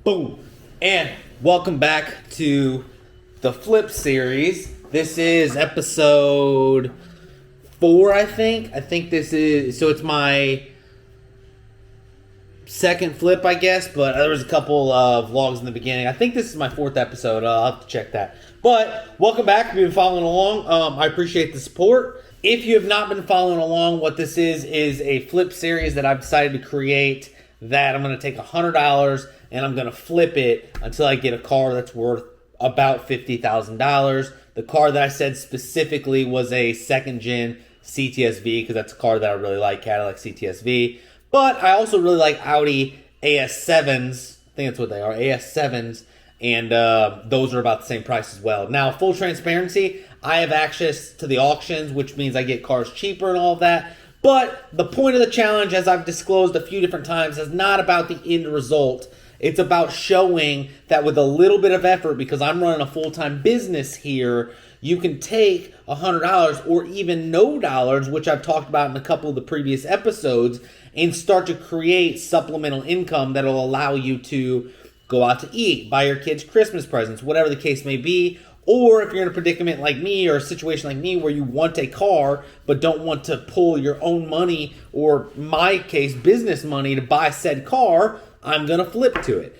Boom. And welcome back to the Flip series. This is episode 4, I think. This is, so it's my second flip, I guess, but there was a couple of vlogs in the beginning. I think this is my 4th episode. I'll have to check that. But welcome back. If you've been following along, I appreciate the support. If you have not been following along, what this is a flip series that I've decided to create that I'm going to take $100 and I'm going to flip it until I get a car that's worth about $50,000. The car that I said specifically was a second-gen CTSV because that's a car that I really like, Cadillac CTSV. But I also really like Audi AS7s. I think that's what they are, AS7s. And those are about the same price as well. Now, full transparency, I have access to the auctions, which means I get cars cheaper and all of that. But the point of the challenge, as I've disclosed a few different times, is not about the end result. It's about showing that with a little bit of effort, because I'm running a full-time business here, you can take $100 or even no dollars, which I've talked about in a couple of the previous episodes, and start to create supplemental income that will allow you to go out to eat, buy your kids Christmas presents, whatever the case may be. Or if you're in a predicament like me or a situation like me where you want a car but don't want to pull your own money, or my case, business money to buy said car, I'm going to flip to it.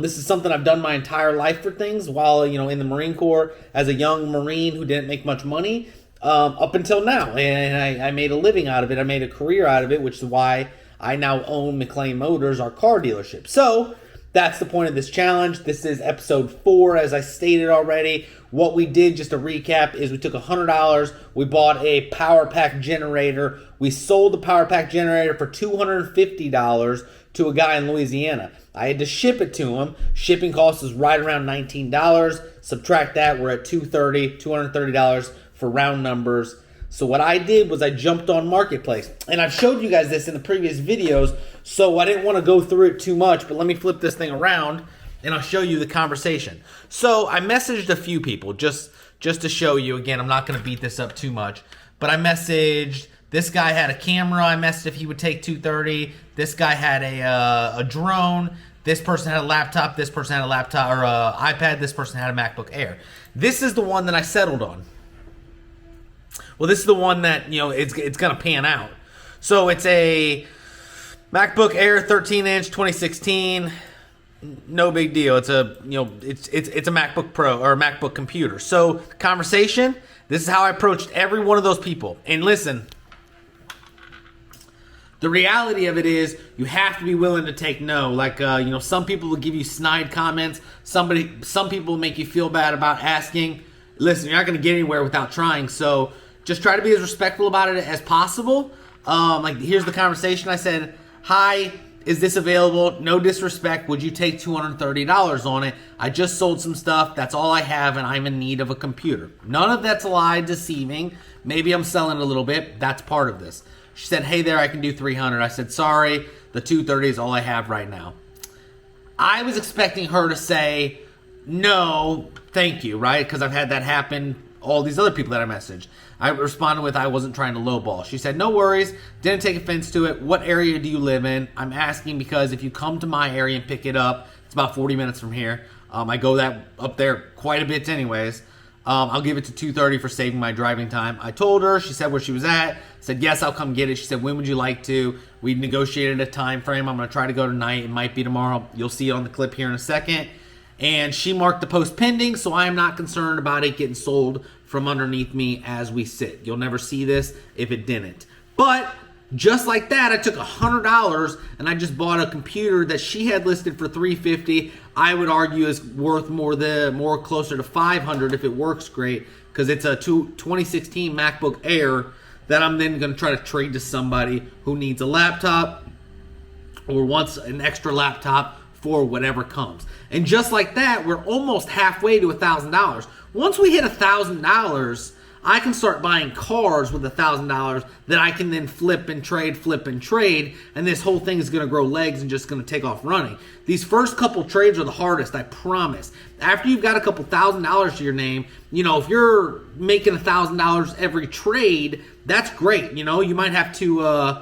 This is something I've done my entire life for things while, in the Marine Corps as a young Marine who didn't make much money up until now. And I made a living out of it. I made a career out of it, which is why I now own McLean Motors, our car dealership. So that's the point of this challenge. This is episode 4, as I stated already. What we did, just to recap, is we took $100. We bought a power pack generator. We sold the power pack generator for $250 to a guy in Louisiana. I had to ship it to him. Shipping cost is right around $19. Subtract that, we're at $230 for round numbers. So what I did was I jumped on Marketplace. And I've showed you guys this in the previous videos, so I didn't want to go through it too much, but let me flip this thing around and I'll show you the conversation. So I messaged a few people just to show you. Again, I'm not going to beat this up too much, but I messaged, this guy had a camera. I messaged if he would take $230. This guy had a drone. This person had a laptop. This person had a laptop or a iPad. This person had a MacBook Air. This is the one that I settled on. Well, this is the one that, it's going to pan out. So it's a MacBook Air 13-inch 2016. No big deal. It's a, it's a MacBook Pro or a MacBook computer. So conversation, this is how I approached every one of those people. And listen, the reality of it is you have to be willing to take no. Like, some people will give you snide comments. Some people will make you feel bad about asking. Listen, you're not going to get anywhere without trying. So just try to be as respectful about it as possible. Like, here's the conversation. I said, hi, is this available? No disrespect. Would you take $230 on it? I just sold some stuff. That's all I have, and I'm in need of a computer. None of that's a lie, deceiving. Maybe I'm selling a little bit. That's part of this. She said, hey there, I can do $300. I said, sorry, the $230 is all I have right now. I was expecting her to say, no, thank you, right? Because I've had that happen. All these other people that I messaged, I responded with, I wasn't trying to lowball. She said, no worries, didn't take offense to it. What area do you live in? I'm asking because if you come to my area and pick it up, it's about 40 minutes from here. I go up there quite a bit anyways. I'll give it to $230 for saving my driving time. I told her, she said where she was at, said, yes, I'll come get it. She said, when would you like to? We negotiated a time frame. I'm going to try to go tonight. It might be tomorrow. You'll see it on the clip here in a second. And she marked the post pending, so I am not concerned about it getting sold from underneath me as we sit. You'll never see this if it didn't. But just like that, I took $100 and I just bought a computer that she had listed for $350. I would argue is worth more closer to $500 if it works great, because it's a 2016 MacBook Air that I'm then going to try to trade to somebody who needs a laptop or wants an extra laptop for whatever comes. And just like that, we're almost halfway to $1,000. Once we hit $1,000, I can start buying cars with $1,000 that I can then flip and trade, and this whole thing is going to grow legs and just going to take off running. These first couple trades are the hardest, I promise. After you've got a couple $1,000 to your name, if you're making $1,000 every trade, that's great. You might have to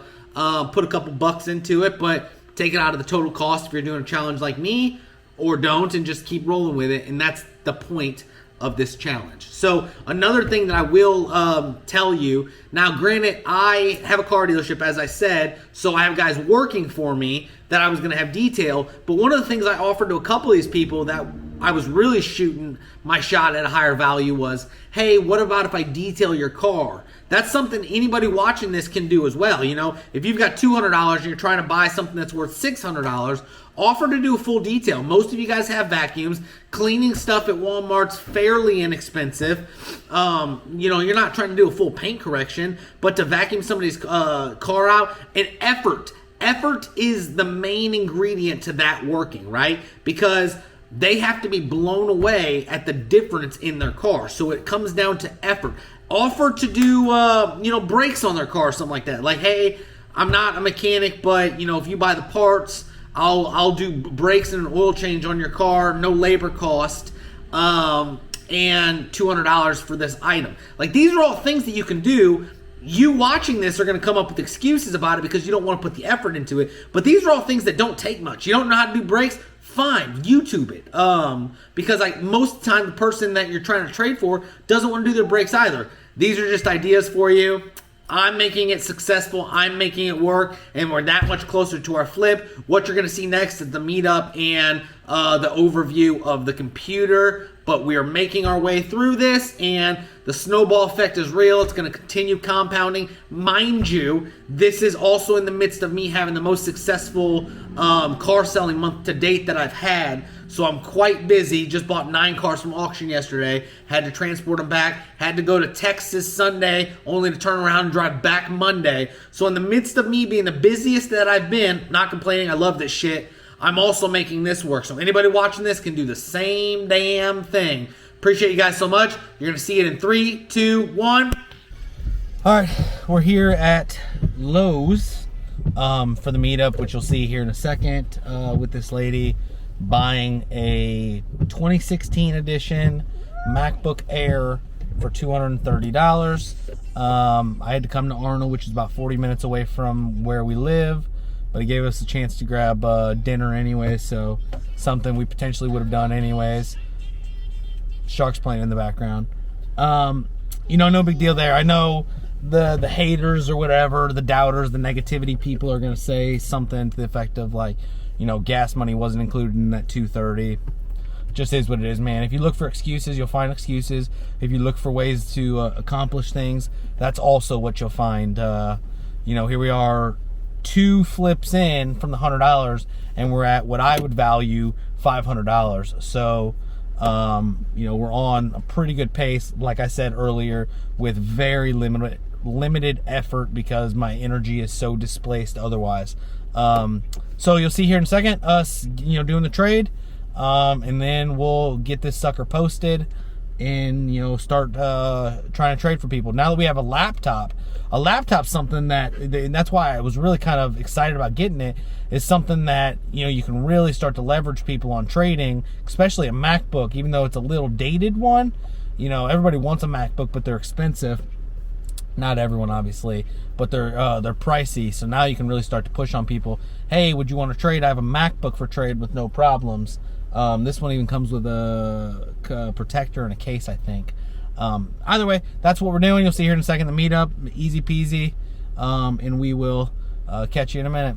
put a couple bucks into it, but take it out of the total cost if you're doing a challenge like me. or don't, and just keep rolling with it. And that's the point of this challenge. So another thing that I will tell you, now granted, I have a car dealership, as I said, so I have guys working for me that I was going to have detail, but one of the things I offered to a couple of these people that I was really shooting my shot at a higher value was, hey, what about if I detail your car? That's something anybody watching this can do as well. You know, if you've got $200 and you're trying to buy something that's worth $600, offer to do a full detail. Most of you guys have vacuums. Cleaning stuff at Walmart's fairly inexpensive. You know, you're not trying to do a full paint correction, but to vacuum somebody's car out, and effort. Effort is the main ingredient to that working, right? Because they have to be blown away at the difference in their car. So it comes down to effort. Offer to do, you know, brakes on their car or something like that. Like, hey, I'm not a mechanic, but, you know, if you buy the parts, I'll do brakes and an oil change on your car, no labor cost, and $200 for this item. Like, these are all things that you can do. You watching this are going to come up with excuses about it because you don't want to put the effort into it. But these are all things that don't take much. You don't know how to do brakes? Fine, YouTube it. Because most of the time, the person that you're trying to trade for doesn't want to do their brakes either. These are just ideas for you. I'm making it successful. I'm making it work, and we're that much closer to our flip. What you're going to see next is the meetup and the overview of the computer. But we are making our way through this, and the snowball effect is real. It's going to continue compounding. Mind you, this is also in the midst of me having the most successful car selling month to date that I've had. So I'm quite busy. Just bought 9 cars from auction yesterday. Had to transport them back. Had to go to Texas Sunday, only to turn around and drive back Monday. So in the midst of me being the busiest that I've been, not complaining, I love this shit, I'm also making this work. So anybody watching this can do the same damn thing. Appreciate you guys so much. You're going to see it in 3, 2, 1. All right, we're here at Lowe's for the meetup, which you'll see here in a second, with this lady buying a 2016 edition MacBook Air for $230. I had to come to Arnold, which is about 40 minutes away from where we live, but he gave us a chance to grab dinner anyway, so something we potentially would have done anyways. Sharks playing in the background. You know, no big deal there. I know the haters or whatever, the doubters, the negativity people are going to say something to the effect of like, you know, gas money wasn't included in that $230. Just is what it is, man. If you look for excuses, you'll find excuses. If you look for ways to accomplish things, that's also what you'll find. You know, here we are, 2 flips in from the $100, and we're at what I would value $500. So, you know, we're on a pretty good pace, like I said earlier, with very limited effort because my energy is so displaced otherwise. So you'll see here in a second us, you know, doing the trade, and then we'll get this sucker posted and, you know, start trying to trade for people. Now that we have a laptop's something and that's why I was really kind of excited about getting it, is something that, you know, you can really start to leverage people on trading, especially a MacBook, even though it's a little dated one. You know, everybody wants a MacBook, but they're expensive. Not everyone, obviously, but they're pricey. So now you can really start to push on people. Hey, would you want to trade? I have a MacBook for trade with no problems. This one even comes with a protector and a case, I think. Either way, that's what we're doing. You'll see here in a second the meetup, easy peasy, and we will catch you in a minute.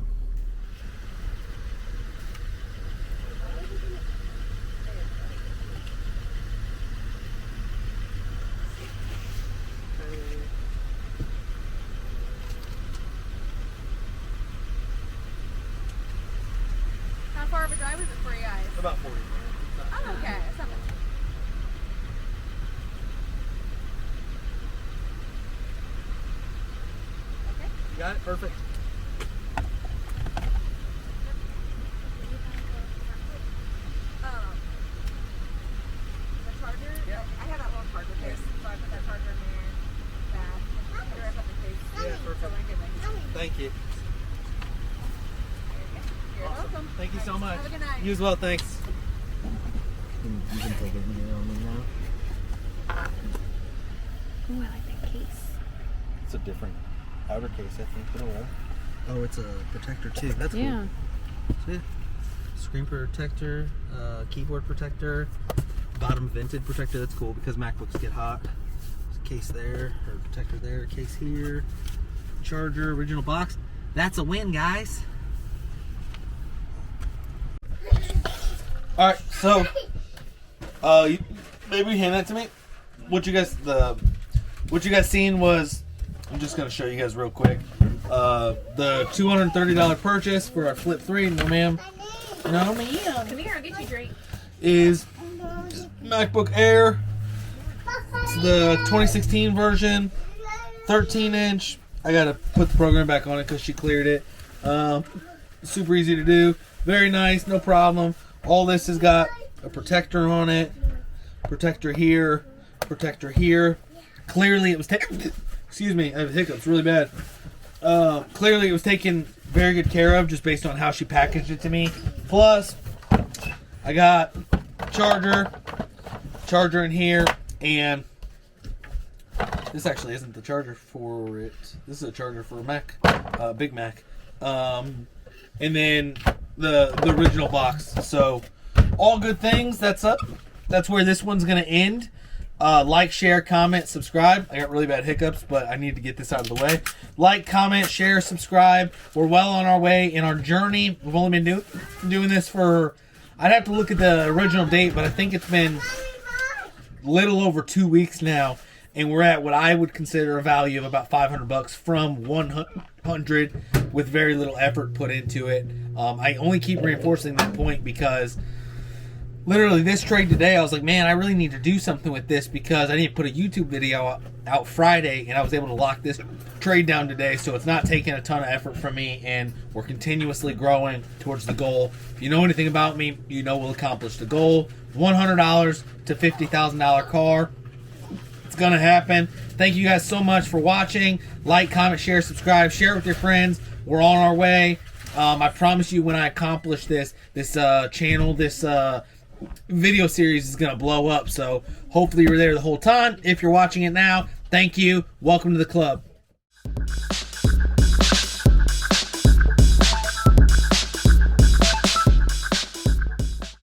How far of a drive is it for you guys? About 40 minutes. Oh, okay. That's not bad. Okay. You got it? Perfect. The charger? Yeah. I have that little charger case, so I put that charger in there. That. Put it right up the case. Yeah, perfect. So when I get my Thank you. You're welcome. Thank you so much. Have a good night. You as well, thanks. You can take it on me now. Ooh, I like that case. It's a different outer case, I think, but oh, it's a protector too. That's Yeah. cool. Yeah. screen protector, keyboard protector, bottom vented protector. That's cool because MacBooks get hot. There's a case there, or protector there, case here, charger, original box. That's a win, guys. All right, so maybe hand that to me. What you guys seen was, I'm just gonna show you guys real quick. The $230 purchase for our Flip 3. No, ma'am. No, ma'am. Come here, I'll get you a drink. Is MacBook Air. It's the 2016 version, 13-inch. I gotta put the program back on it because she cleared it. Super easy to do. Very nice, no problem. All this has got a protector on it. Protector here. Protector here. Clearly it was taken. Excuse me, I have hiccups really bad. Clearly it was taken very good care of just based on how she packaged it to me. Plus, I got charger in here, and this actually isn't the charger for it. This is a charger for a Mac, Big Mac. And then the original box. So all good things. That's where this one's gonna end. Like, share, comment, subscribe. I got really bad hiccups, but I need to get this out of the way. Like, comment, share, subscribe. We're well on our way in our journey. We've only been doing this for, I'd have to look at the original date, but I think it's been little over 2 weeks now, and we're at what I would consider a value of about $500 from 100 with very little effort put into it. I only keep reinforcing that point because literally this trade today, I was like, man, I really need to do something with this because I need to put a YouTube video out Friday, and I was able to lock this trade down today, so it's not taking a ton of effort from me, and we're continuously growing towards the goal. If you know anything about me, you know we'll accomplish the goal. $100 to $50,000 car. It's going to happen. Thank you guys so much for watching. Like, comment, share, subscribe. Share it with your friends. We're on our way. I promise you when I accomplish this channel, this video series is going to blow up. So hopefully you're there the whole time. If you're watching it now, thank you. Welcome to the club.